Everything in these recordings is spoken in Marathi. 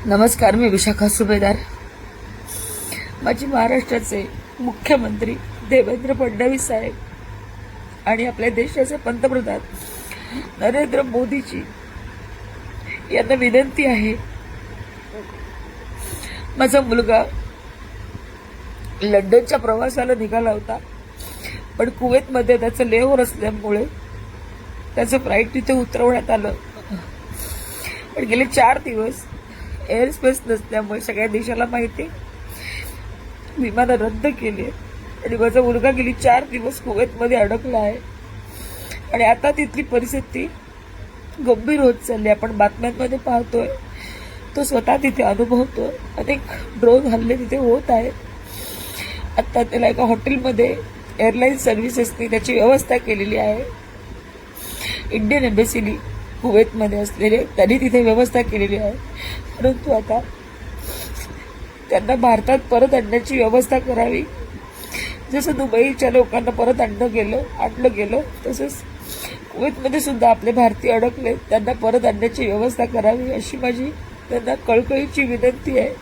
नमस्कार, मी विशाखा सुभेदार. माझी महाराष्ट्राचे मुख्यमंत्री देवेंद्र फडणवीस साहेब आणि आपल्या देशाचे पंतप्रधान नरेंद्र मोदीजी यांना विनंती आहे. माझा मुलगा लंडनच्या प्रवासाला निघाला होता, पण कुवेतमध्ये त्याचं लेओव्हर असल्यामुळे त्याचं फ्लाईट तिथे उतरवण्यात आलं. पण गेले 4 दिवस एअर स्पेस नसल्यामुळे सगळ्या देशाला माहिती विमानं रद्द केली आणि माझा मुलगा गेली 4 दिवस कुवेतमध्ये अडकला आहे. आणि आता तिथली परिस्थिती गंभीर होत चालली. आपण बातम्यांमध्ये पाहतोय, तो स्वतः तिथे अनुभवतोय. अनेक ड्रोन हल्ले तिथे होत आहेत. आता त्याला एका हॉटेलमध्ये एअरलाईन सर्व्हिसेसनी त्याची व्यवस्था केलेली आहे. इंडियन एम्बेसीनी कुवेतमध्ये असलेले त्यांनी तिथे व्यवस्था केलेली आहे. परंतु आता त्यांना भारतात परत आणण्याची व्यवस्था करावी. जसं दुबईच्या लोकांना परत आणलं गेलं तसंच कुवेतमध्ये सुद्धा आपले भारतीय अडकले, त्यांना परत आणण्याची व्यवस्था करावी अशी माझी त्यांना कळकळीची विनंती आहे.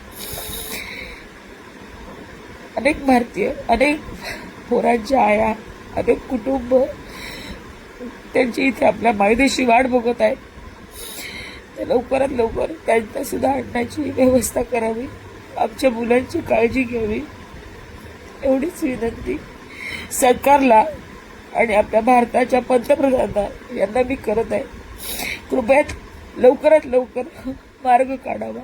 अनेक भारतीय, अनेक पोरांच्या आया, अनेक कुटुंब त्यांची इथे आपल्या मायदेशी वाट बघत आहेत. तर लवकरात लवकर त्यांना सुद्धा आणण्याची व्यवस्था करावी. आमच्या मुलांची काळजी घ्यावी एवढीच विनंती सरकारला आणि आपल्या भारताच्या पंतप्रधानांना यांना मी करत आहे. कृपया लवकरात लवकर मार्ग काढावा.